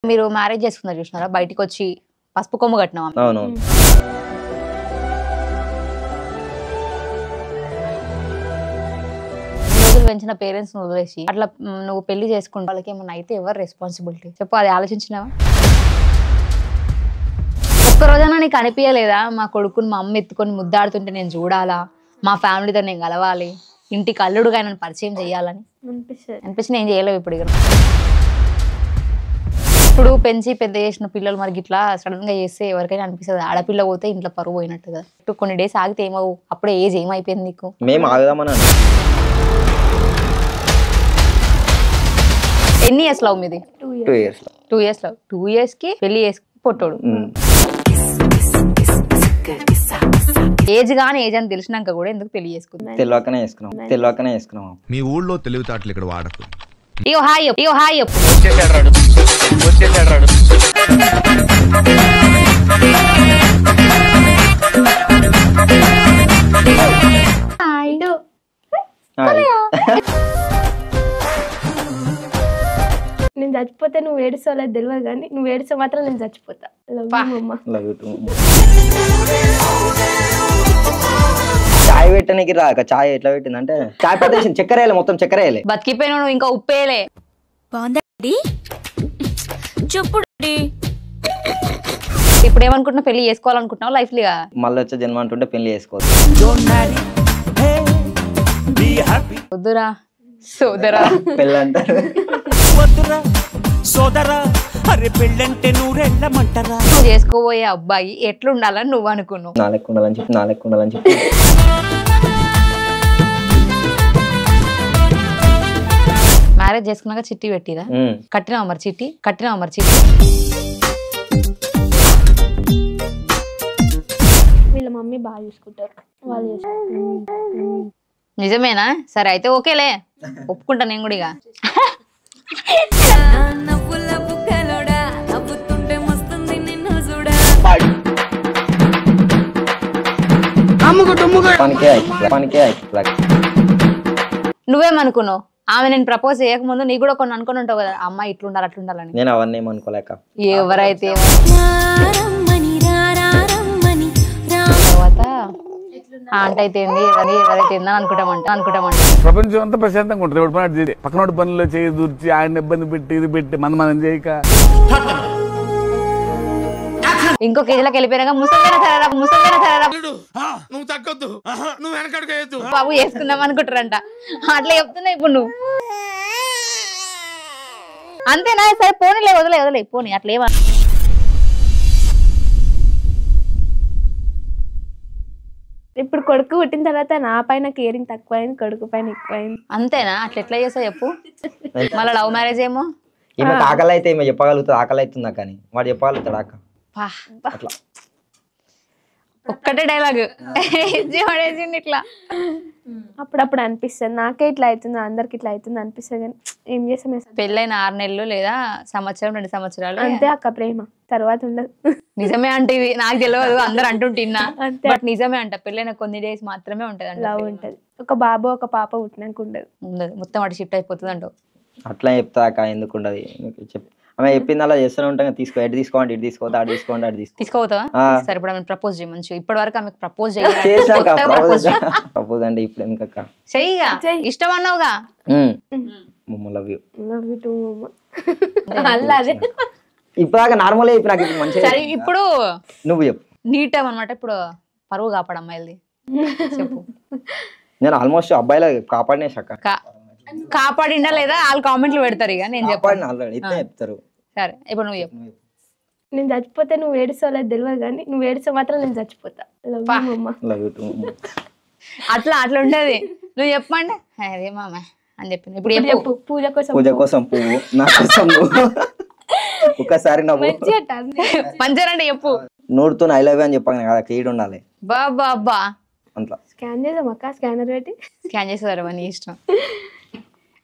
మీరు మ్యారేజ్ చేసుకున్నారు చూసినారా, బయటికి వచ్చి పసుపు కొమ్ము కట్టినావా? అవును. రోజులు పెంచిన పేరెంట్స్ వదిలేసి అట్లా నువ్వు పెళ్లి చేసుకుంటే వాళ్ళకి ఏమన్నా అయితే ఎవరు రెస్పాన్సిబిలిటీ చెప్పు, అది ఆలోచించినావా? ఒక్కరోజైనా నీకు అనిపించలేదా మా కొడుకుని మా అమ్మ ఎత్తుకొని ముద్దాడుతుంటే నేను చూడాలా, మా ఫ్యామిలీతో నేను కలవాలి, ఇంటికి అల్లుడుగా ఆయన పరిచయం చేయాలని అనిపించి నేను చేయలేవు. ఇప్పుడు పెంచి పెద్ద చేసిన పిల్లలు మరి ఇట్లా సడన్ గా చేస్తే ఎవరికైనా అనిపిస్తుంది, ఆడపిల్ల పోతే ఇంట్లో పరువు పోయినట్టు కదా. కొన్ని డేస్ ఆగితే ఏమవు, అప్పుడే ఏజ్ ఏమైపోయింది నీకు? మేము ఆగదామని. ఎన్ని ఇయర్స్ లవ్ మీది? 2 years. 2 years love. 2 years కి పెళ్లి చేసి పొట్టోడు. ఏజ్ గానీ ఏజ్ అని తెలిసినాక కూడా ఎందుకు పెళ్లి చేసుకుంది? తెలియకనే చేసుకున్నాం. మీ ఊళ్ళో తెలివితేటలు ఇక్కడ వాడకు. ఇయో హాయ్ చెప్పు. నేను చచ్చిపోతే నువ్వు ఏడుస్తావు తెలియదు కానీ నువ్వు ఏడుస్తా మాత్రం నేను చచ్చిపోతా. చాయ్ పెట్టడానికి రాక చాయ్ ఎట్లా పెట్టిందంటే చాయ్ పట్టేసి చక్కెర వేయాలి, మొత్తం చక్కెర వేయాలి. బతికిపోయినా నువ్వు ఇంకా ఉప్పేయలే. ఇప్పుడు ఏమనుకుంటున్నా, పెళ్లి చేసుకోవాలనుకుంటున్నావు లైఫ్ లిగా? మళ్ళీ వచ్చే జన్మ అంటుంటే పెళ్లి చేసుకోవచ్చు. వద్దురా సోదరా పెళ్ళి అంటారు. నువ్వు చేసుకోబోయే అబ్బాయి ఎట్లుండాలని నువ్వు అనుకున్నావు? నా లెక్క ఉండాలని చెప్పి మ్యారేజ్ చేసుకున్నాక చిట్టి పెట్టిరా? కట్టినావా మరి చిట్టి? వీళ్ళ మమ్మీ బాగా చూసుకుంటారు వాళ్ళు. నిజమేనా? సరే అయితే ఓకేలే, ఒప్పుకుంటా నేను కూడా. ఇక నువ్వేమనుకున్నావు? ఆమె నేను ప్రపోజ్ చేయకముందు నీకు కూడా కొన్ని అనుకుని ఉంటావు కదా, అమ్మాయి ఇట్లుండాలి అట్లుండాలని. నేను అవన్నీ ఏమనుకోలేక ఎవరైతే తర్వాత అంటే అయితే ఎవరైతే అనుకుంటామంట. ప్రపంచం అంతా ప్రశాంతంగా ఉంటుంది. ఎవడు పని పక్కనోడి పనుల్లో చేయి దూర్చి ఆయన ఇబ్బంది పెట్టి ఇది పెట్టి మనం చేయక ఇంకో కేజీలకు వెళ్ళిపోయినాక ముసలిన సరేరా బాబు వేసుకుందాం అనుకుంటారంట. అట్లా చెప్తున్నా ఇప్పుడు నువ్వు. అంతేనా? సరే పోనీలే, వదిలే పోనీ. అట్లేమా ఇప్పుడు కొడుకు పుట్టిన తర్వాత నా పైన కేరింగ్ తక్కువైంది, కొడుకు పైన ఎక్కువైంది. అంతేనా? అట్లా ఎట్లా చేస్తా చెప్పు. మళ్ళీ లవ్ మ్యారేజ్ ఏమో. ఈమె ఆకలి అయితే ఈమె చెప్పగలుగుతుంది, ఆకలి అవుతుందా కానీ వాడు చెప్పగలుగుతాడు అక్క. అట్లా ఒక్కటే డైలాగ్ ఇట్లా అప్పుడప్పుడు అనిపిస్తుంది నాకే ఇట్లా అవుతుంది, అందరికి ఇట్లా అవుతుంది అనిపిస్తుంది. కానీ ఏం చేస్తాం? పెళ్ళైన 6 నెలలు లేదా సంవత్సరం 2 సంవత్సరాలు అంతే అక్క, ప్రేమ తర్వాత ఉండదు. నిజమే అంటే ఇది నాకు తెలియదు, అందరు అంటుంటున్నా. బట్ నిజమే అంట, పెళ్ళైన కొన్ని డేస్ మాత్రమే ఉంటది అంట లవ్ ఉంటది. ఒక బాబు ఒక పాప పుట్టినాక ఉండదు, మొత్తం అటు షిఫ్ట్ అయిపోతుంది అంటావు. అట్లా చెప్తా అక్క, ఎందుకు ఉండదు? ఆమె చెప్పింది అలా చేస్తూనే ఉంటాం. ఎటు తీసుకోండి, ఇటు తీసుకోవద్దు, అటు తీసుకోండి, అటు తీసుకోవద్దా? సరే ఇప్పుడు ఆమె ప్రపోజ్ చేయి మంచిగా. ఇప్పటి వరకు ఆమెకు ప్రపోజ్ ప్రపోజ్ అంటే ఇప్పుడు ఎందుకక్క? చెయ్యిగా, ఇష్టం అన్నావుగా. లవ్ యూ టు అదే ఇప్పుడు నార్మల్ చెప్పి నాకు ఇప్పుడు మంచిగా. సరే ఇప్పుడు నువ్వు చెప్పు. నీ టైం అనమాట ఇప్పుడు పరువు కాపాడు అమ్మాయిలది చెప్పు. నేను ఆల్మోస్ట్ అబ్బాయిలా కాపాడినేసాక. కాపాడిండా లేదా వాళ్ళు కామెంట్లు పెడతారు, ఇక నేను చెప్తారు. సరే ఇప్పుడు నువ్వు చెప్పు. నేను చచ్చిపోతే నువ్వు ఏడుస్తావు తెలియదు కానీ నువ్వు ఏడుస్తా మాత్రం నేను చచ్చిపోతా. అట్లా ఉంటది. నువ్వు చెప్పండి అదే మామ అని చెప్పి. ఇప్పుడు చెప్పు. పూజ కోసం పువ్వు, నా కోసం నువ్వు. ఒకసారి మంచిగా చెప్పు. నోటితో ఐ లవ్ యూ అని చెప్పాను కదా, క్రీడ్ ఉండాలి. బాబా అట్లా స్కాన్ చేద్దాం అక్క, స్కానర్ పెట్టి స్కాన్ చేసేవారు నీ ఇష్టం.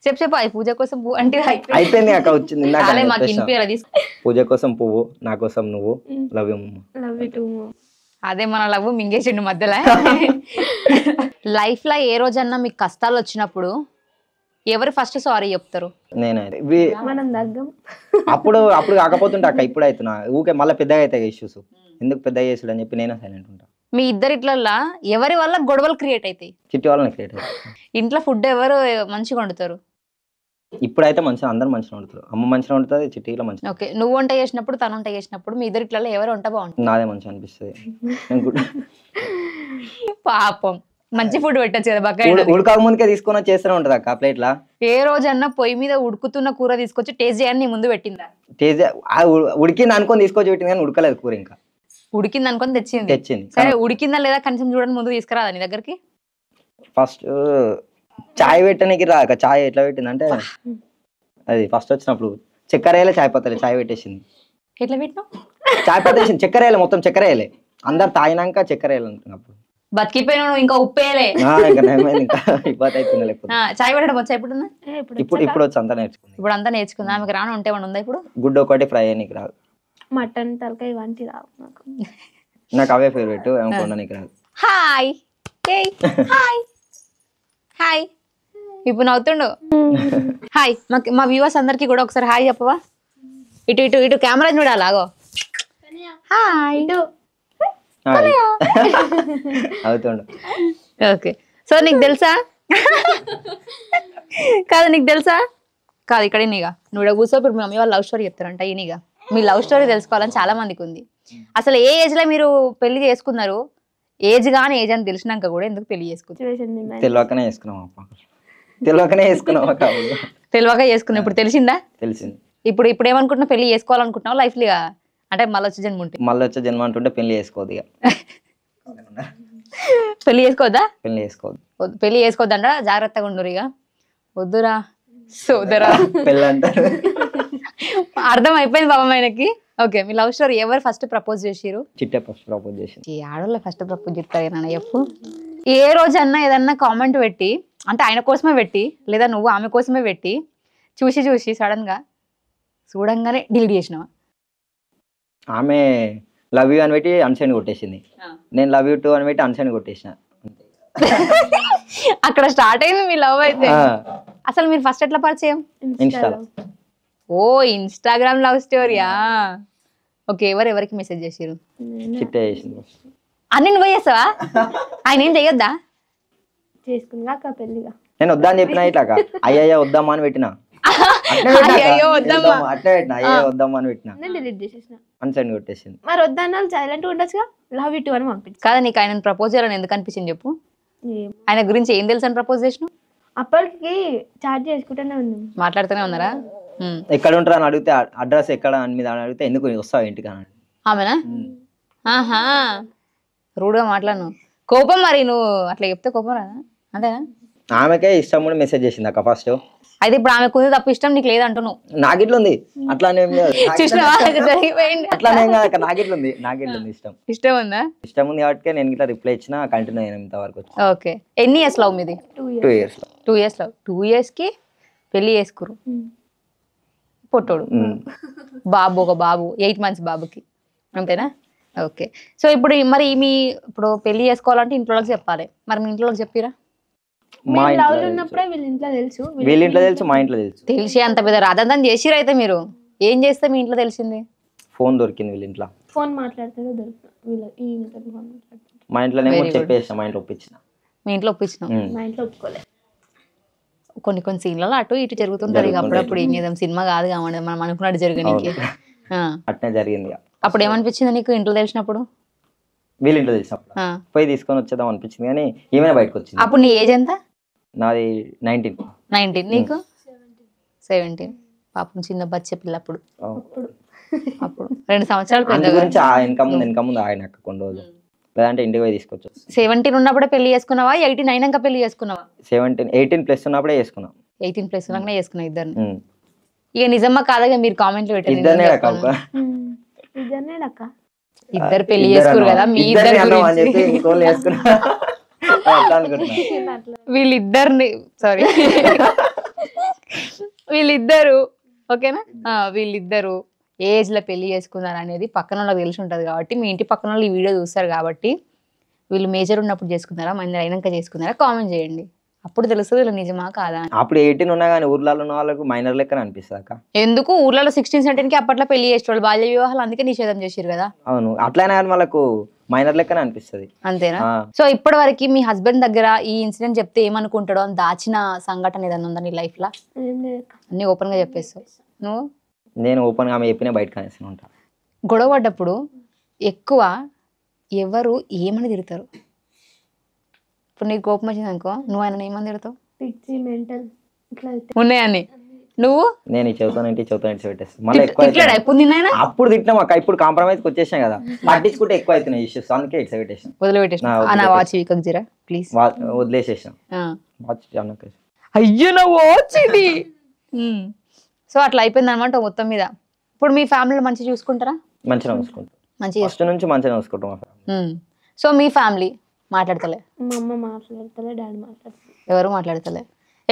చెప్పు అది పూజ కోసం పువ్వు అంటే అయిపోయింది అక్క, వచ్చింది. మాకు పూజ కోసం పువ్వు, నా కోసం నువ్వు, లవ్ యూ టు. అదే మన లవ్ మింగేసిండు మధ్యలో. లైఫ్ లో ఏ రోజన్నా మీకు కష్టాలు వచ్చినప్పుడు ఎవరు ఫస్ట్ సారీ చెప్తారు? నేనే మనం దగ్గం. అప్పుడు కాకపోతుంటే అక్క ఇప్పుడు అవుతున్నా ఊకే మళ్ళీ పెద్దగా అవుతాయి ఇష్యూస్, ఎందుకు పెద్దగా చేసుడు అని చెప్పి నేనే సైలెంట్ ఉంటా. మీ ఇద్దరిట్లల్లా ఎవరి వల్ల గొడవలు క్రియేట్ అవుతాయి? చిట్టి వాళ్ళని క్రియేట్ అవుతుంది. ఇంట్లో ఫుడ్ ఎవరు మంచిగా వండుతారు? ఇప్పుడైతే మంచిగా అందరు మంచిగా వండుతారు, అమ్మ మంచిగా వండుతుంది, చిట్టిలో మంచిగా. ఓకే, నువ్వు వంట చేసినప్పుడు తను వంట చేసినప్పుడు మీ ఇద్దరిట్లలో ఎవరు వంట బాగుంటుంది? నాదే మంచిగా అనిపిస్తుంది. నేను పాపం మంచి ఫుడ్ పెట్టచ్చు కదా బక్క. ఉడకాక ముందుకే తీసుకొని చేస్తూనే ఉంటది అక్క ప్లేట్లా. ఏ రోజన్నా పొయ్యి మీద ఉడుకుతున్న కూర తీసుకొచ్చి టేస్ట్ చేయని నీ ముందు పెట్టిందా? టేస్ట్ ఉడికింది అనుకొని తీసుకొచ్చి పెట్టింది కానీ ఉడకలేదు కూర, ఇంకా ఉడికింది అనుకొని తెచ్చింది. తెచ్చింది. సరే ఉడికిందా లేదా కనీసం చూడని ముందు తీసుకురాదా నీ దగ్గరికి? ఫస్ట్ చాయ్ పెట్టడానికి రాక, చాయ్ ఎట్లా పెట్టిందంటే అది ఫస్ట్ వచ్చినప్పుడు చక్కెర వేయలే, చాయ్ పత్తలే, చాయ్ పెట్టేసింది. ఎట్లా పెట్టినావు? చాయ్ పత్త వేసింది, చక్కెర వేయలే, మొత్తం చక్కెర వేయలే, అందరు తాగినాక చక్కెర వేయాలనుకున్నప్పుడు బతికిపోయినావు, ఇంకా ఉప్పేయలే. ఇంకా నయమైంది, ఇంకా ఇబ్బంది అవుతుంది. లేకపోతే చాయ్ పెట్టడం వచ్చా ఎప్పుడున్నా? ఇప్పుడు వచ్చి అంతా నేర్చుకుంది. ఇప్పుడు అంతా నేర్చుకుందా? ఆమెకు రాను ఉంటే ఉందా ఇప్పుడు? గుడ్డు ఒకటి ఫ్రై అయ్యనికి రాదు, మటన్ తలకాయ ఇవంటి రావు నాకు. నాకు అవే ఫేవరెట్, వండడానికి రాదు. హాయ్ హాయ్ హాయ్, ఇప్పుడు నవ్వుతుండు. హాయ్ మా వ్యూవర్స్ అందరికి కూడా ఒకసారి హాయ్ చెప్పవా? ఇటు ఇటు ఇటు కెమెరా చూడాలాగో. హాయ్. అవుతుండు. ఓకే, సో నీకు తెలుసా కాదు, నీకు తెలుసా కాదు, ఇక్కడ నీగా నువ్వు కూర్చో. ఇప్పుడు మీ మమ్మీ వాళ్ళు లవ్ స్టోరీ చెప్తారంట. ఈయనగా మీ లవ్ స్టోరీ తెలుసుకోవాలని చాలా మందికి ఉంది. అసలు ఏ ఏజ్ లో మీరు పెళ్లి చేసుకున్నారు? ఏజ్ గాని ఏజ్ అని తెలిసినాక కూడా ఎందుకు పెళ్లి చేసుకున్నారు? తెలియకనే వేసుకున్నాం అక్క, తెలియకనే వేసుకున్నాం అక్క. తెలియక చేసుకున్నావు, ఇప్పుడు తెలిసిందా? తెలిసింది. ఇప్పుడు ఏమనుకుంటున్నావు? పెళ్లి చేసుకోవాలనుకుంటున్నావు లైఫ్ గా? అంటే మళ్ళీ వచ్చే జన్మ ఉంటే మళ్ళీ వచ్చే జన్మ అంటుంటే పెళ్లి చేసుకోవద్దు, ఇక పెళ్లి చేసుకోవద్దా? పెళ్లి చేసుకోవద్దు, పెళ్లి చేసుకోవద్దంట. జాగ్రత్తగా ఉండరు ఇక. వద్దురా సోదరా పెళ్ళి అంటారు. అర్థం అయిపోయింది బాబా ఆయనకి. ఓకే, మీ లవ్ స్టోరీ ఎవరు ఫస్ట్ ప్రపోజ్ చేసిరు? చిట్టే ఫస్ట్ ప్రపోజ్ చేసింది. ఈ ఆడోళ్ళు ఫస్ట్ ప్రపోజ్ చేస్తారు నాన్న చెప్పు. ఏ రోజన్నా ఏదన్నా కామెంట్ పెట్టి, అంటే ఆయన కోసమే పెట్టి లేదా నువ్వు ఆమె కోసమే పెట్టి చూసి సడన్ గా చూడంగానే డిలీట్ చేసినావా? ఆమె లవ్ యూ అని పెట్టి అన్సైన్ కొట్టేసింది, నేను లవ్ యూ టూ అని పెట్టి అన్సైన్ కొట్టేసిన. అక్కడ స్టార్ట్ అయింది మీ లవ్ అయితే. అసలు మీరు ఫస్ట్ ఎట్లా పరిచయం? ఇన్స్టాలో. ఓ ఇన్స్టాగ్రామ్ లవ్ స్టోరీయా? ఓకే, ఎవరికి మెసేజ్ చేసిరు? చిట్టే చేసింది. అన్ని నువ్వు చేస్తావా? ఆయన ఏం చెయ్యొద్దా? చేసుకున్నాక పెళ్లిగా నేను వద్దా అని చెప్పిన, ఇట్లాక అయ్యయ్యా వద్దామా అని పెట్టినా, అయ్యో వద్దమ్మా అట్లా పెట్టినా, అయ్యో వద్దామా అని పెట్టినా, నేను డిలీట్ చేసేసిన. అన్సైన్ కొట్టేసింది. మరి వద్దన్నా సైలెంట్ ఉండొచ్చుగా, లవ్ ఇటు అని పంపించు. కాదా, నీకు ఆయన ప్రపోజ్ చేయాలని ఎందుకు అనిపించింది చెప్పు? ఆయన గురించి ఏం తెలుసు అని ప్రపోజ్ చేసినావు? అప్పటికి చాట్ చేసుకుంటూనే ఉన్నాం, మాట్లాడుతూనే ఉన్నారా? ఎక్కడ ఉంటారా అని అడిగితే అడ్రస్ ఎక్కడ అని మీద అని అడిగితే ఎందుకు వస్తావు ఇంటికి అని. ఆమెనా? ఆహా, రూడ్గా మాట్లాడను. కోపం మరి నువ్వు అట్లా చెప్తే కోపం రాదా? అంతేనా? ఆమెకే ఇష్టం కూడా మెసేజ్ చేసింది అక్క ఫస్ట్. అయితే ఇప్పుడు ఆమెకు ఉంది తప్ప ఇష్టం నీకు లేదంటున్నావు. నాకిట్లా ఉంది, అట్లానే చూసినావా జరిగిపోయింది. అట్లానే నాకిట్లా ఉంది ఇష్టం. ఇష్టం ఉందా? ఇష్టం ఉంది కాబట్టి నేను ఇట్లా రిప్లై ఇచ్చిన, కంటిన్యూ అయినా ఇంతవరకు. ఓకే, ఎన్ని ఇయర్స్ లవ్ మీది? 2 years. 2 years love. 2 years కి పెళ్లి చేసుకురు. పొట్టోడు బాబు, ఒక బాబు 8 months బాబుకి, అంతేనా? ఓకే, సో ఇప్పుడు మరి ఇప్పుడు పెళ్లి చేసుకోవాలంటే ఇంట్లో చెప్పాలి, మరి మీ ఇంట్లో చెప్పిరా? మా లవ్ ఉన్నప్పుడే వీళ్ళ ఇంట్లో తెలుసు, వీళ్ళ ఇంట్లో తెలుసు, మా ఇంట్లో తెలుసు. తెలిసి అంత పెద్ద రాధంతం చేసిరు. అయితే మీరు ఏం చేస్తే మీ ఇంట్లో తెలిసింది? ఫోన్ దొరికింది వీళ్ళ ఇంట్లో, ఫోన్ మాట్లాడుతుంటే దొరుకుతా వీళ్ళ ఈ ఇంట్లో ఫోన్ మాట్లాడుతుంటే. మా ఇంట్లోనే చెప్పేసిన, మా ఇంట్లో ఒప్పించిన. మీ ఇంట్లో ఒప్పించినాం? మా ఇంట్లో ఒప్పుకోలే. కొన్ని సీన్లలో అటు ఇటు జరుగుతుంటారు. ఇక అప్పుడప్పుడు ఏం చేద్దాం, సినిమా కాదు కావండి, మనం అనుకున్నట్టు జరగనీకి. అట్నే జరిగింది. అప్పుడు ఏమనిపించింది నీకు ఇంట్లో తెలిసినప్పుడు? వీళ్ళ ఇంట్లో తెలిసినప్పుడు పోయి తీసుకొని వచ్చేద్దాం అనిపించింది, కానీ ఈమె బయటకు వచ్చింది. అప్పుడు నీ ఏజ్ ఎంత? నాది 19. నీకు 17. పాపం చిన్న బచ్చ పిల్ల అప్పుడు. 2 సంవత్సరాలు పెద్ద గురించి వెనక ముందు ఆయన కొన్ని రోజులు, లేదంటే ఇంటికి పోయి తీసుకొచ్చు. 17 ఉన్నప్పుడే పెళ్లి చేసుకున్నావా? 18 అయినాక పెళ్లి చేసుకున్నావా? 18+ ఉన్నప్పుడే చేసుకున్నాం. 18+ ఉన్నాకనే చేసుకున్నావు ఇద్దరిని. ఇక నిజమ్మా కాదగా మీరు కామెంట్లు పెట్టండి. ఇద్దరు పెళ్లి చేసుకోరు కదా మీ ఇద్దరు వీళ్ళిద్దరు ఓకేనా? వీళ్ళిద్దరు ఏజ్ లో పెళ్లి చేసుకున్నారు అనేది పక్కన వాళ్ళకి తెలిసి ఉంటది కాబట్టి, మీ ఇంటి పక్కన వాళ్ళు ఈ వీడియో చూస్తారు కాబట్టి, వీళ్ళు మేజర్ ఉన్నప్పుడు చేసుకున్నారా, మంది అయినాక చేసుకున్నారా కామెంట్ చేయండి. అప్పుడు తెలుస్తుంది ఇలా నిజమా కాదా అని. అప్పుడు 18 ఉన్నా కానీ ఊర్లలో ఉన్న వాళ్ళకు మైనర్ లెక్కన అనిపిస్తుంది అక్క. ఎందుకు ఊర్లలో 16-17కి అప్పట్లో పెళ్లి చేసేవాళ్ళు, బాల్య వివాహాలు అందుకే నిషేధం చేసిరు కదా. అవును, అట్లయినా కానీ వాళ్ళకు మైనర్ లెక్కన అనిపిస్తుంది. అంతేనా? సో ఇప్పటి వరకు మీ హస్బెండ్ దగ్గర ఈ ఇన్సిడెంట్ చెప్తే ఏమనుకుంటాడో అని దాచిన సంఘటన ఏదన్నా ఉందా నీ లైఫ్ లో? ఏం లేదు అక్క. అన్ని ఓపెన్ గా చెప్పేస్తావు నువ్వు. నేను ఓపెన్ గా ఆమె చెప్పిన బయటకు అనేసి ఉంటాను. గొడవ పడ్డప్పుడు ఎక్కువ ఎవరు ఏమని తిడతారు? ఇప్పుడు నీకు కోపం వచ్చింది అనుకో, నువ్వు ఆయన ఏమని తిడతావు? పిచ్చి మెంటల్ ఇట్లా అయితే ఉన్నాయని నువ్వు నేను చదువుతానంటే పెట్టేస్తాను. మళ్ళీ ఎక్కువ తిట్లాడా ఇప్పుడు నిన్నైనా? అప్పుడు తిట్టినాం అక్క, ఇప్పుడు కాంప్రమైజ్ వచ్చేసాం కదా, పట్టించుకుంటే ఎక్కువ అవుతున్నాయి ఇష్యూస్, అందుకే ఇట్స్ పెట్టేసాం. వదిలిపెట్టేసిన నా వాచ్ వీకకు జీరా ప్లీజ్ వదిలేసేసాం. అయ్యో నా వాచ్ ఇది. సో అట్లా అయిపోయింది అనమాట మొత్తం మీద. ఇప్పుడు మీ ఫ్యామిలీలో మంచిగా చూసుకుంటారా? మంచిగా చూసుకుంటాం, మంచిగా ఫస్ట్ నుంచి మంచిగా చూసుకుంటాం మా ఫ్యామిలీ. సో మీ ఫ్యామిలీ మాట్లాడతలే? మా అమ్మ మాట్లాడతలే, డాడీ మాట్లాడతలే, ఎవరు మాట్లాడతలే.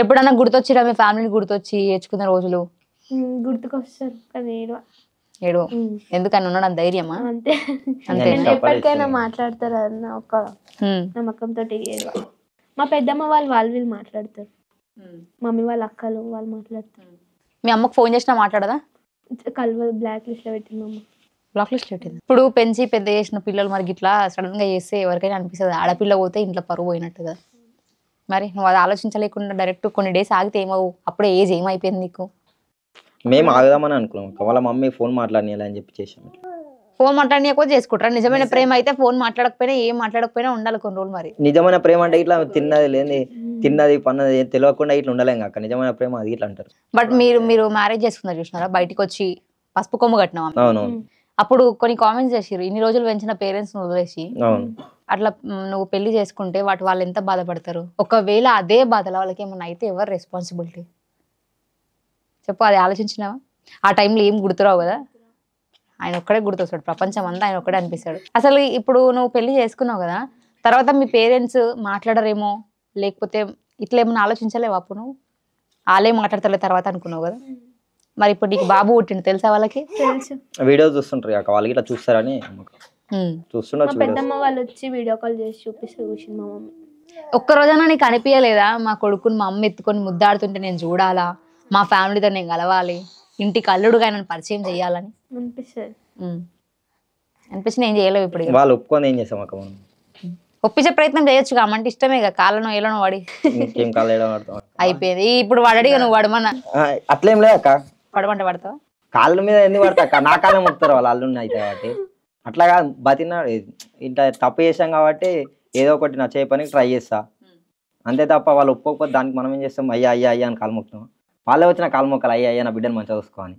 ఎప్పుడన్నా గుర్తొచ్చిరా మీ ఫ్యామిలీని గుర్తొచ్చి ఏడ్చుకున్న రోజులు? గుర్తుకొస్తారు కానీ ఏడు ఎందుకని ఉన్నాడు అంత ధైర్యమా? అంతే. అంతే. నేను ఎప్పటికైనా మాట్లాడతారు అన్న ఒక నమ్మకంతో మా పెద్దమ్మ వాళ్ళు వీళ్ళు మాట్లాడతారు, మమ్మీ వాళ్ళ అక్కలు వాళ్ళు మాట్లాడతారు. మీ అమ్మకు ఫోన్ చేసినా మాట్లాడదా? కల్వ బ్లాక్ లిస్ట్ లో పెట్టింది అమ్మ. బ్లాక్ లిస్ట్ పెట్టింది. ఇప్పుడు పెంచి పెద్ద చేసిన పిల్లలు మరి ఇట్లా సడన్ గా చేస్తే ఎవరికైనా అనిపిస్తుంది ఆడపిల్ల పోతే ఇంట్లో పరువు పోయినట్టు కదా. మరి నువ్వు అది ఆలోచించలేకుండా డైరెక్ట్ కొన్ని డేస్ ఆగితే ఏమవు? అప్పుడే ఏజ్ ఏమైపోయింది నీకు? మేము ఆగుదామని అనుకున్నాం, వాళ్ళ మమ్మీ ఫోన్ మాట్లాడియాలి అని చెప్పి చేసాం. ఫోన్ మాట్లాడకపోతే చేసుకుంటారా? నిజమైన ప్రేమ అయితే ఫోన్ మాట్లాడకపోయినా ఏం మాట్లాడకపోయినా ఉండాలి కొన్ని రోజులు. మరి నిజమైన ప్రేమ అంటే ఇట్లా తిన్నది లేని తిన్నది పన్నది తెలియకుండా ఇట్లా ఉండలేం కాక, నిజమైన ప్రేమ అది ఇట్లా అంటారు. బట్ మీరు మ్యారేజ్ చేసుకున్నారు చూసినారా, బయటకు వచ్చి పసుపు కొమ్ము కట్టినావా? అవునవును. అప్పుడు కొన్ని కామెంట్స్ చేసిరు, ఇన్ని రోజులు పెంచిన పేరెంట్స్ వదిలేసి అవును. అట్లా నువ్వు పెళ్లి చేసుకుంటే వాళ్ళు ఎంత బాధపడతారు? ఒకవేళ అదే బాధలో వాళ్ళకి ఏమన్నా అయితే ఎవరు రెస్పాన్సిబిలిటీ చెప్పు? అది ఆలోచించినావా? ఆ టైంలో ఏం గుర్తురావు కదా, ఆయన ఒక్కడే గుర్తొస్తాడు, ప్రపంచం అంతా ఆయన ఒక్కడే అనిపిస్తాడు. అసలు ఇప్పుడు నువ్వు పెళ్లి చేసుకున్నావు కదా, తర్వాత మీ పేరెంట్స్ మాట్లాడరేమో, లేకపోతే ఇట్లా ఏమన్నా ఆలోచించలేవు అప్పుడు నువ్వు? వాళ్ళే మాట్లాడతారు తర్వాత అనుకున్నావు కదా. మరి ఇప్పుడు నీకు బాబు పుట్టిండు తెలుసా వాళ్ళకి? తెలుసు, వీడియో చూస్తుంటారు కాక, వాళ్ళకి ఇట్లా చూస్తారని చూస్తుండొచ్చు. పెద్దమ్మ వాళ్ళు వచ్చి వీడియో కాల్ చేసి చూపిస్తే చూసింది మా మమ్మీ. ఒక్కరోజైనా నీకు అనిపించలేదా మా కొడుకుని మా అమ్మ ఎత్తుకొని ముద్దాడుతుంటే నేను చూడాలా, మా ఫ్యామిలీతో నేను కలవాలి, ఇంటికి అల్లుడుగా నన్ను పరిచయం చేయాలని అనిపిస్తుంది? అనిపించి నేను చేయలేవు. ఇప్పుడు వాళ్ళు ఒప్పుకొని ఏం చేస్తాం అక్క, మనం ఒప్పించే ప్రయత్నం చేయొచ్చు కామంటే ఇష్టమే కదా, కాళ్ళను ఏళ్ళను వాడి ఇంకేం కాలేయడం అయిపోయింది. ఇప్పుడు వాడడిగా నువ్వు వాడమన్నా అట్లేం లేదు అక్క, పడమంటే పడతావా? కాళ్ళ మీద ఎందుకు పడతా అక్క, నా కాళ్ళే ముడతారు వాళ్ళు అల్లున్నాయి అయితే కాబట్టి. అట్లా కాదు, బతిన్నాడు ఇంట్లో తప్పు చేసాం కాబట్టి ఏదో ఒకటి నా చేయ పనికి ట్రై చేస్తా అంతే తప్ప, వాళ్ళు ఒప్పుకోకపోతే దానికి మనం ఏం చేస్తాం? అయ్యా అయ్యా అయ్యా అని కాలు మొక్కుతాం. వాళ్ళే వచ్చిన కాలు మొక్కలు, అయ్యా అయ్యా నా బిడ్డను మంచిగా చూసుకోని,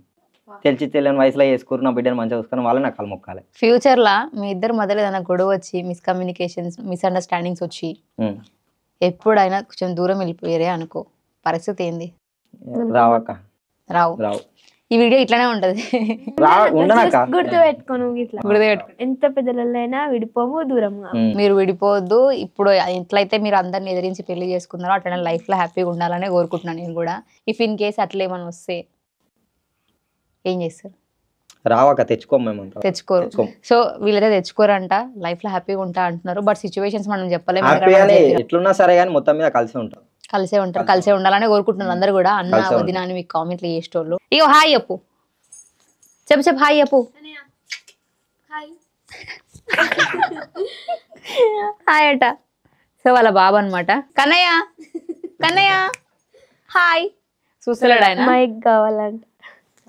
తెలియని వయసులో చేసుకుని నా బిడ్డను మంచిగా చూసుకొని వాళ్ళే నా కాలు మొక్కాలి. ఫ్యూచర్ లా మీ ఇద్దరు మధ్యలో ఏదైనా గొడవ వచ్చి మిస్కమ్యూనికేషన్స్ మిస్అండర్స్టాండింగ్స్ వచ్చి ఎప్పుడైనా కొంచెం దూరం వెళ్ళిపోయారే అనుకో, పరిస్థితి ఏంది? రావక్క, రావు. రావు. ఈ వీడియో ఇట్లానే ఉంటది, ఉండనక్క. గుర్తు పెట్టుకోను, ఇట్లా ఎంత పెద్దలైనా విడిపోము, దూరంగా మీరు విడిపోవద్దు. ఇప్పుడు ఎట్లయితే మీరు అందరిని ఎదిరించి పెళ్లి చేసుకున్నారో అట్లనే లైఫ్ లో హ్యాపీగా ఉండాలని కోరుకుంటున్నాను నేను కూడా. ఇఫ్ ఇన్ కేస్ అట్లా ఏమైనా వస్తే ఏం చేస్తారు? రావక్క, తెచ్చుకోము మేము, తెచ్చుకోరు. సో వీళ్ళైతే తెచ్చుకోరంట, లైఫ్ లో హ్యాపీగా ఉంటా అంటున్నారు. బట్ సిచ్యువేషన్స్ మనం చెప్పలేము, ఎట్లున్నా సరే కానీ మొత్తం మీద కలిసి ఉంటాం, కలిసే ఉంటారు, కలిసే ఉండాలని కోరుకుంటున్నారు అందరు కూడా. అన్న వదిన అని మీకు కామెంట్లు చేసేటోళ్ళు. ఇగో హాయ్ చెప్పు, చెప్పు హాయ్ చెప్పు. హాయ్ అట. సో వాళ్ళ బాబు అనమాట కన్నయ్య. కన్నయ్య హాయ్. చూస్తలేడు ఆయన. మైక్ కావాలంట.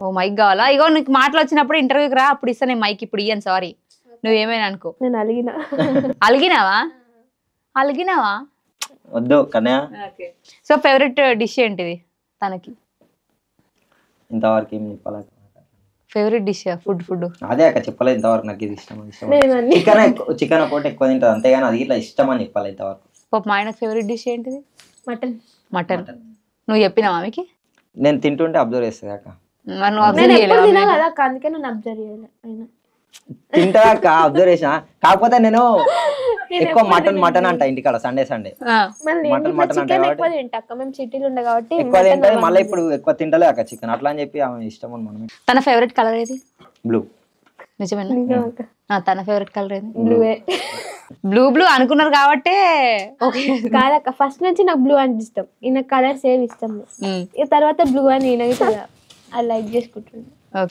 ఓ మైక్ కావాలా? ఇగో నీకు మాటలు వచ్చినప్పుడు ఇంటర్వ్యూకి రా, అప్పుడు ఇస్తా నేను మైక్, ఇప్పుడు ఇయ్యను సారీ. నువ్వేమైనా అనుకో. నేను అలిగినా. అలిగినావా? అలిగినావా? వద్దు కన్నయ్య. సో ఫేవరెట్ డిష్ ఏంటిది తనకి? ఇంతవరకు ఏం చెప్పాలి? ఫేవరెట్ డిష్ ఫుడ్ అదే అక్క, చెప్పలేదు ఇంతవరకు. నాకు ఇది ఇష్టం చికెన్ ఒకటి ఎక్కువ తింటుంది అంతేగాని అది ఇట్లా ఇష్టం అని చెప్పాలి ఇంతవరకు. మా ఆయనకు ఫేవరెట్ డిష్ ఏంటిది? మటన్. మటన్. నువ్వు చెప్పినావా ఆమెకి? నేను తింటుంటే అబ్జర్వ్ చేస్తుంది అక్క. మరి నువ్వు అబ్జర్వ్ చేయలేవా? అందుకే నేను అబ్జర్వ్ చేయలేదు. తింటా అక్క, అబ్జర్వ్ చేసిన. కాకపోతే నేను ఎక్కువ మటన్ అంట ఇంటికాడ సండే మటన్ అంటే మేము సిటీలో ఉండే కాబట్టి ఎక్కువ తింటది. మళ్ళీ ఇప్పుడు ఎక్కువ తింటలే అక్క చికెన్, అట్లా అని చెప్పి ఆమె ఇష్టం అని మనం. తన ఫేవరెట్ కలర్ ఏది? బ్లూ. నిజమేనా? తన ఫేవరెట్ కలర్ ఏది? బ్లూవే. బ్లూ అనుకున్నారు కాబట్టే ఓకే. కాదక్క ఫస్ట్ నుంచి నాకు బ్లూ అంటే ఇష్టం, ఈయన కలర్స్ ఏమి ఇష్టం లేదు. ఇక తర్వాత బ్లూ అని ఈయన అది లైక్ చేసుకుంటుండే.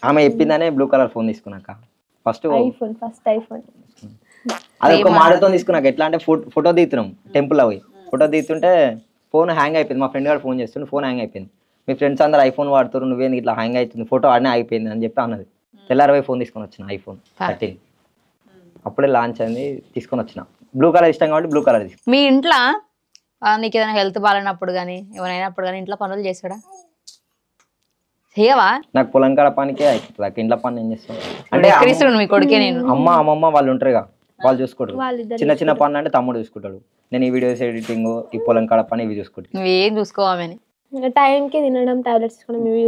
ఆమె చెప్పిందనే బ్లూ కలర్ ఫోన్ తీసుకున్నాక ఫస్ట్ ఐఫోన్ అది ఒక మాడతో తీసుకున్నాక. ఎట్లా అంటే ఫోటో తీస్తున్నాం టెంపుల్ అవి, ఫోటో తీస్తుంటే ఫోన్ హ్యాంగ్ అయిపోయింది. మా ఫ్రెండ్ గారు ఫోన్ చేస్తుంటే ఫోన్ హ్యాంగ్ అయిపోయింది. మీ ఫ్రెండ్స్ అందరు ఐఫోన్ వాడుతారు, నువ్వేందుకు ఇట్లా హ్యాంగ్ అవుతుంది, ఫోటో ఆడనే అయిపోయింది అని చెప్పి అన్నది. తెల్లారి ఫోన్ తీసుకొని వచ్చిన ఐఫోన్ 13, అప్పుడే లాంచ్ అయింది, తీసుకొని వచ్చిన. బ్లూ కలర్ ఇష్టం కాబట్టి బ్లూ కలర్ తీసుకున్నా. మీ ఇంట్లో నీకు ఏదైనా హెల్త్ బాగాలేనప్పుడు కానీ ఏమైనప్పుడు కానీ ఇంట్లో పనులు చేస్తాడా? చేయవా? నాకు పొలం కాడ పనికే అవుతుంది, ఇంట్లో పని ఏం చేస్తాను అంటే మీ కొడుకే నేను అమ్మమ్మ వాళ్ళు ఉంటారుగా, వాళ్ళు చూసుకుంటారు. చిన్న పనులు అంటే తమ్ముడు చూసుకుంటాడు, నేను ఈ వీడియోస్ ఎడిటింగ్, ఈ పొలం కాడ పని ఇవి చూసుకుంటాను. నువ్వేం చూసుకోవాలని టైంకి తినడం, టాబ్లెట్స్ తీసుకోవడం ఇవి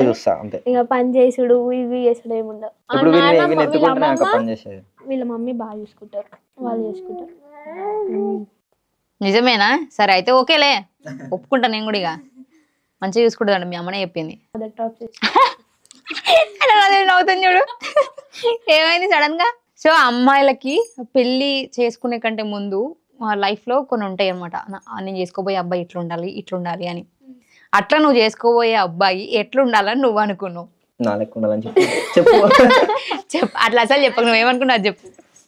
చూస్తా అంతే. ఇక పని చేసుడు ఇవి చేసుడు ఏముండవు. వీళ్ళ మమ్మీ బాగా చూసుకుంటారు, వాళ్ళు చూసుకుంటారు. నిజమేనా? సరే అయితే ఓకేలే, ఒప్పుకుంటా నేను కూడా. ఇక మంచిగా చూసుకుంటుందండి మీ అమ్మనే చెప్పింది. నవ్వుతుంది చూడు, ఏమైంది సడన్ గా. సో అమ్మాయిలకి పెళ్లి చేసుకునే కంటే ముందు లైఫ్ లో కొన్ని ఉంటాయి అనమాట. నేను చేసుకోబోయే అబ్బాయి ఇట్లుండాలి అని. అట్లా నువ్వు చేసుకోబోయే అబ్బాయి ఎట్లుండాలని నువ్వు అనుకున్నావు? చెప్పు. అట్లా అసలు చెప్పకు, నువ్వేమనుకున్నావు చెప్పు.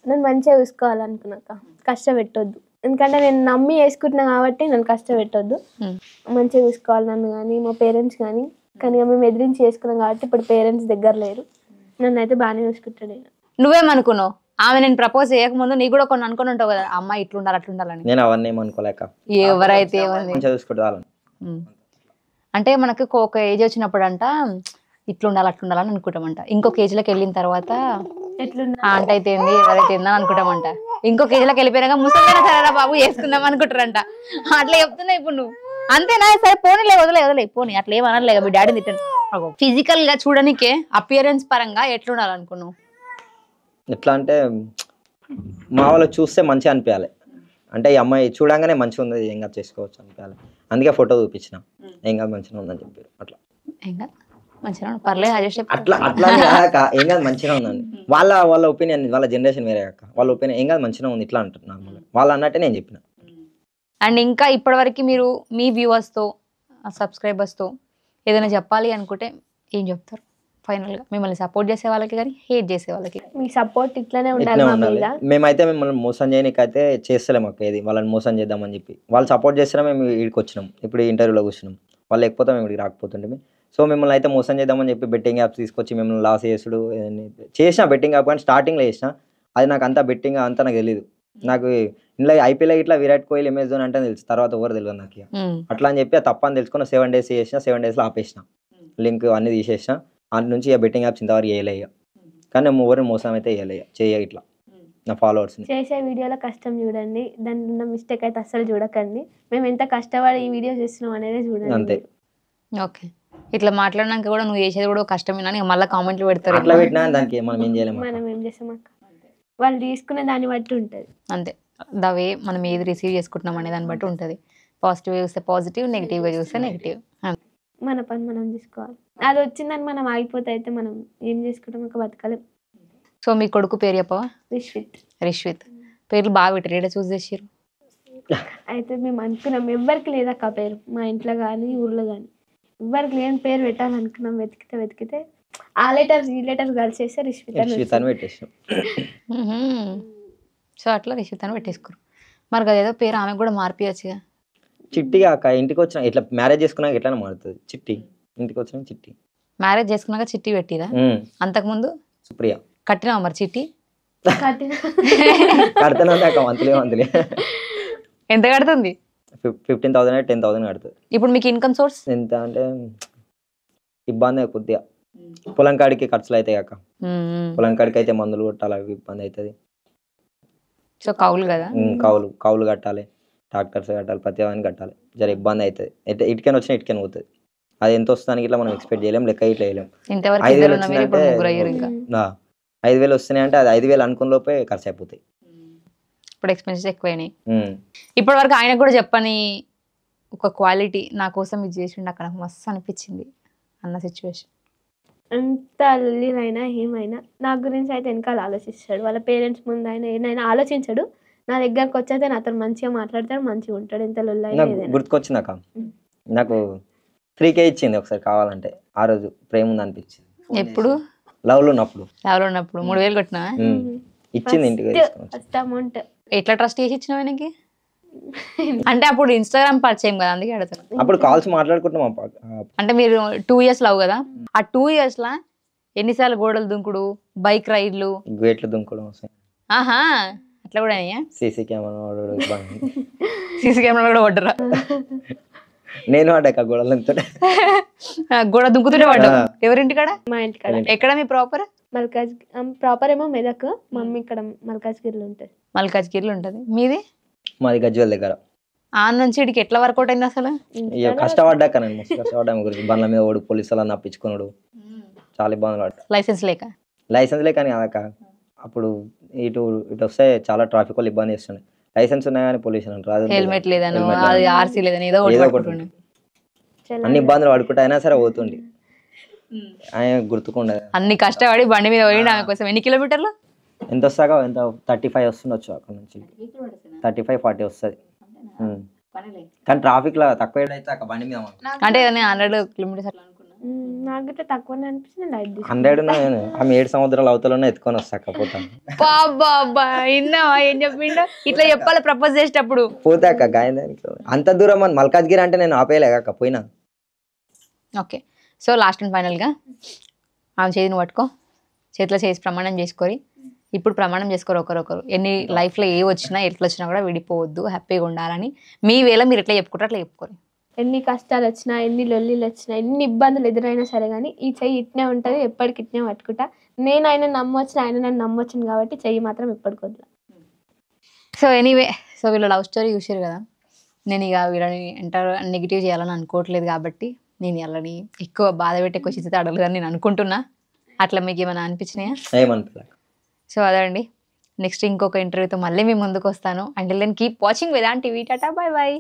నేను మంచిగా చూసుకోవాలనుకున్నాక కష్టపెట్టొద్దు, ఎందుకంటే నేను నమ్మి వేసుకుంటున్నా కాబట్టి నన్ను కష్టపెట్టొద్దు. మంచిగా చూసుకోవాలి నన్ను కానీ మా పేరెంట్స్ కానీ. కానీ మేము ఎదిరించి చేసుకున్నాం కాబట్టి ఇప్పుడు పేరెంట్స్ దగ్గర లేరు, నన్ను అయితే బాగానే చూసుకుంటాడు. నువ్వేమనుకున్నావు? ఆమె నేను ప్రపోజ్ చేయకముందు నీకు కూడా కొన్ని అనుకుని ఉంటావు కదా, అమ్మాయి ఇట్లుండాలి అట్లుండాలని. నేను అవన్నీ ఏమనుకోలేక ఎవరైతే చూసుకుంటాను. అంటే మనకు ఒక ఏజ్ వచ్చినప్పుడు అంట ఇట్లుండాలి అట్లుండాలని అనుకుంటామంట. ఇంకొక ఏజ్లోకి వెళ్ళిన తర్వాత అంటే అయితే ఏంది ఎవరైతే ఏందని అనుకుంటామంట. ఇంకొక ఏజ్లోకి వెళ్ళిపోయినాక ముసలినా సరేరా బాబు వేసుకుందాం అనుకుంటారంట. అట్లా చెప్తున్నా ఇప్పుడు నువ్వు. అంతేనా? సరే పోనీలే, వదిలే పోనీ. అట్లా ఏమనలేదు మీ డాడీ తిట్టాను. ఫిజికల్ గా చూడనికే అపియరెన్స్ పరంగా ఎట్లుండాలనుకున్నావు? ఎట్లా అంటే మా వాళ్ళు చూస్తే మంచిగా అనిపించాలి, అంటే ఈ అమ్మాయి చూడంగానే మంచిగా ఉంది, ఏం కాదు చేసుకోవచ్చు అనిపించాలి. అందుకే ఫోటో చూపించిన, ఏం కాదు మంచిగా ఉందని చెప్పారు. అట్లా మంచిగా పర్లేదు అట్లా ఏం కాదు మంచిగా ఉందండి. వాళ్ళ ఒపీనియన్, వాళ్ళ జనరేషన్ వేరే కాక వాళ్ళ ఒపీనియన్ ఏం కాదు మంచిగా ఉంది ఇట్లా అంటారు. నార్మల్ వాళ్ళు అన్నట్టే నేను చెప్పిన. అండ్ ఇంకా ఇప్పటివరకు మీరు మీ వ్యూవర్స్తో సబ్స్క్రైబర్స్తో ఏదైనా చెప్పాలి అనుకుంటే ఏం చెప్తారు ఫైనల్ గా? మిమ్మల్ని సపోర్ట్ చేసే వాళ్ళకి కానీ హేట్ చేసే వాళ్ళకి మీ సపోర్ట్ ఇట్లానే ఉండాలి. మేమైతే మిమ్మల్ని మోసం చేయడానికైతే చేస్తలేము అక్క, ఏది వాళ్ళని మోసం చేద్దామని చెప్పి. వాళ్ళు సపోర్ట్ చేస్తేనే మేము ఇక్కడికి వచ్చినాం, ఇప్పుడు ఇంటర్వ్యూలో కూర్చున్నాం. వాళ్ళు లేకపోతే మేము ఇక్కడికి రాకపోతుంటే. సో మిమ్మల్ని అయితే మోసం చేద్దామని చెప్పి బెట్టింగ్ యాప్స్ తీసుకొచ్చి మిమ్మల్ని లాస్ చేసుడు చేసిన. బెట్టింగ్ యాప్ కానీ స్టార్టింగ్లో చేసిన, అది నాకు అంతా బెట్టింగ్ అంతా నాకు తెలియదు. నాకు ఇంట్లో ఐపీఎల్ ఇట్లా విరాట్ కోహ్లీ MS ధోని అంటే తెలుసు, తర్వాత ఎవరు తెలియదు నాకు. అట్లా అని చెప్పి తప్పని తెలుసుకున్న 7 days చేసిన, 7 daysలో ఆపేసిన, లింక్ అన్ని తీసేసిన. అటు నుంచి ఇక బెట్టింగ్ యాప్స్ ఇంతవరకు వేయలే. కానీ నేను ఎవరిని మోసం అయితే వేయలే ఇట్లా నా ఫాలోవర్స్ చేసే వీడియోలో కష్టం చూడండి, దాంట్లో ఉన్న మిస్టేక్ అయితే అస్సలు చూడకండి. మేము ఎంత కష్టపడి ఈ వీడియో చేస్తున్నాం అనేది చూడండి అంతే. ఓకే, ఇట్లా మాట్లాడినాక కూడా నువ్వు చేసేది కూడా కష్టమేనా? మళ్ళీ కామెంట్లు పెడతారు. అట్లా పెట్టినా దానికి మనం ఏం చేయలేము. మనం ఏం చేస్తాం అక్క, వాళ్ళు తీసుకునే దాన్ని బట్టి ఉంటుంది. అంతే, దవే మనం ఏది రిసీవ్ చేసుకుంటున్నాం అనే దాన్ని బట్టి ఉంటుంది. పాజిటివ్ చూస్తే పాజిటివ్, నెగిటివ్గా చూస్తే నెగిటివ్. మన పని మనం తీసుకోవాలి. అది వచ్చిందని మనం ఆగిపోతే అయితే మనం ఏం చేసుకుంటాం ఒక బతకలేం. సో మీ కొడుకు పేరు చెప్పవా? రిష్విత్. పేర్లు బాగా పెట్టారు, ఏడా చూస్ చేసారు? అయితే మేము అనుకున్నాం ఎవ్వరికి లేదక్క పేరు, మా ఇంట్లో కానీ ఊర్లో కానీ ఎవ్వరికి లేని పేరు పెట్టాలనుకున్నాం. వెతికితే ఆ లెటర్స్ ఈ లెటర్స్ కలిసేస్తే రిష్విత్ అని పెట్టేసాం. సో అట్లా రిష్విత్ అని పెట్టేసుకోరు. మరి అదేదో పేరు ఆమెకు కూడా మార్పియచ్చుగా. చిట్టిగా అక్క ఇంటికి వచ్చిన ఇట్లా మ్యారేజ్ చేసుకున్నాక ఎట్లా మారుతుంది చిట్టి. ఇంటికి వచ్చిన చిట్టి, మ్యారేజ్ చేసుకున్నాక చిట్టి పెట్టిరా? అంతకుముందు సుప్రియ. కట్టినా మరి చిట్టి? కడతాను మంత్లీ. ఎంత కడుతుంది? 15,000 10,000 కడుతుంది. ఇప్పుడు మీకు ఇన్కమ్ సోర్స్ ఎంత అంటే ఇబ్బంది కొద్దిగా. పొలం కాడికి ఖర్చులు అవుతాయి అక్క, పొలం కాడికి అయితే మందులు కొట్టాలి, అవి ఇబ్బంది అవుతుంది. సో కౌలు కదా, కౌలు కట్టాలి, ట్రాక్టర్స్ కట్టాలి, ప్రతి దానికి కట్టాలి, జర ఇబ్బంది అవుతుంది. ఇటుకని వచ్చినా ఇటుకని పోతుంది. అది ఎంత వస్తుంది ఇట్లా మనం ఎక్స్పెక్ట్ చేయలేం, లెక్క ఇట్లా వేయలేం. 5,000 వచ్చిందంటే 5,000 వస్తున్నాయి అంటే అది 5,000 అనుకున్న లోపే ఖర్చు అయిపోతాయి. ఇప్పుడు ఎక్స్పెన్సెస్ ఎక్కువైనాయి. ఇప్పటి వరకు ఆయన కూడా చెప్పని ఒక క్వాలిటీ నా కోసం ఇది చేసిండు అక్కడ మస్తు అనిపించింది అన్న సిచ్యువేషన్. ఎంత లొల్లినైనా ఏమైనా నా గురించి అయితే వెనకాల ఆలోచిస్తాడు. వాళ్ళ పేరెంట్స్ ముందు ఆయన ఏమైనా ఆలోచించాడు, నా దగ్గరకు వచ్చేస్తే నాతో మంచిగా మాట్లాడతాడు, మంచిగా ఉంటాడు, ఎంత లొల్లైనా నాకు ఏదైనా. గుర్తుకొచ్చిందాక నాకు 3K ఇచ్చింది ఒకసారి కావాలంటే, ఆ రోజు ప్రేమ ఉంది అనిపించింది. ఎప్పుడు లవ్ లో ఉన్నప్పుడు ఎవరు ఉన్నప్పుడు 3,000 కొట్టినా ఇచ్చింది ఇంటికి తీసుకొని వచ్చి. ఫస్ట్ అమౌంట్ ఎట్లా ట్రస్ట్ చేసి ఇచ్చినావు ఆయనకి? అంటే అప్పుడు ఇన్స్టాగ్రామ్ పరిచయం కదా, అందుకే అడుగుతాను. అప్పుడు కాల్స్ మాట్లాడుకుంటాం అంటే మీరు 2 years లవ్ కదా, ఆ 2 years లా ఎన్నిసార్లు గోడలు దుంకుడు, బైక్ రైడ్లు? గేట్లు దుంకడం వస్తాయి, ఆహా అట్లా కూడా అయ్యా? సీసీ కెమెరా సీసీ కెమెరా కూడా పడ్డరా? నేను ఆడాక గోడలు దుంకుతుంటే గోడ దుంకుతుంటే పడ్డా. ఎవరింటి కాడ? మా ఇంటికాడ ఎక్కడ మీ ప్రాపర్? మల్కాజ్ ప్రాపర్ ఏమో మెదక్, మమ్మీ ఇక్కడ మల్కాజ్గిరిలో ఉంటుంది. మల్కాజ్గిరిలో ఉంటది. మీది? మాది గజ్వల్ దగ్గర. ఆ నుంచి ఇడికి ఎట్లా వర్కౌట్ అయింది అసలు? ఇక కష్టపడ్డాక నేను మస్తు కష్టపడ్డాము గురించి, బండ్ల మీద ఓడు, పోలీసులను అప్పించుకున్నాడు, చాలా ఇబ్బందులు పడ్డా. లైసెన్స్ లేక? లైసెన్స్ లేకని కాదక్క, అప్పుడు ఇటు ఇటు వస్తే చాలా ట్రాఫిక్ వాళ్ళు ఇబ్బంది చేస్తుండే. లైసెన్స్ ఉన్నా కానీ పొల్యూషన్ అంటారు, హెల్మెట్ లేదను, అది ఆర్సీ లేదని ఏదో ఒకటి ఏదో ఒకటి పట్టుకుంటుండే. అన్ని ఇబ్బందులు పడుకుంటే అయినా సరే పోతుండే, ఆయన గుర్తుకుండేది. అన్ని కష్టపడి బండి మీద పోయిండు ఆమె కోసం. ఎన్ని కిలోమీటర్లు? ఎంత వస్తాక ఎంత 35 వస్తుండొచ్చు అక్కడ నుంచి, 35-40 వస్తుంది. కానీ ట్రాఫిక్ లో తక్కువ అయితే అక్కడ బండి మీద అంటే 100 kilometers అట్లా అనుకున్నా. నాకు గిట్ట తక్కువనే అనిపించింది, లైట్ 100 ఆమె 7 సముద్రాల అవతలనే ఎత్తుకొని వస్తాక పోతాను. బాబా ఇన్నావా ఏం చెప్పిండు? ఇట్లా చెప్పాలి ప్రపోజ్ చేసేటప్పుడు. పోతే అక్క గాయందానికి అంత దూరం అని మల్కాజ్గిరి అంటే నేను ఆపేయలేక పోయినా. ఓకే, సో లాస్ట్ అండ్ ఫైనల్గా ఆమె చేతిని పట్టుకో, చేతిలో చేసి ప్రమాణం చేసుకోరి. ఇప్పుడు ప్రమాణం చేసుకోరు ఒకరొకరు, ఎన్ని లైఫ్లో ఏ వచ్చినా ఎట్లా వచ్చినా కూడా విడిపోవద్దు, హ్యాపీగా ఉండాలని మీ వేళ మీరు ఎట్లా చెప్పుకుంటారు అట్లా చెప్పుకోరు. ఎన్ని కష్టాలు వచ్చినా, ఎన్ని లొల్లిలు వచ్చినా, ఎన్ని ఇబ్బందులు ఎదురైనా సరే కానీ ఈ చెయ్యి ఇట్నే ఉంటుంది, ఎప్పటికి ఇట్నే పట్టుకుంటా. నేను ఆయన నమ్మొచ్చిన, ఆయన నన్ను నమ్మొచ్చింది కాబట్టి చెయ్యి మాత్రం ఎప్పటికొద్దు. సో ఎనీవే, సో వీళ్ళ లవ్ స్టోరీ చూసారు కదా. నేను ఇక వీళ్ళని నెగిటివ్ చేయాలని అనుకోవట్లేదు కాబట్టి నేను వీళ్ళని ఎక్కువ బాధ పెట్టి ఎక్కువ చిత్త అడగలేదని నేను అనుకుంటున్నా. అట్లా మీకు ఏమైనా అనిపించినాయా? ఏమనిపించలే. సో అదండి, నెక్స్ట్ ఇంకొక ఇంటర్వ్యూతో మళ్ళీ మీ ముందుకు వస్తాను. Until then keep watching Vedant TV. టాటా, బై బై.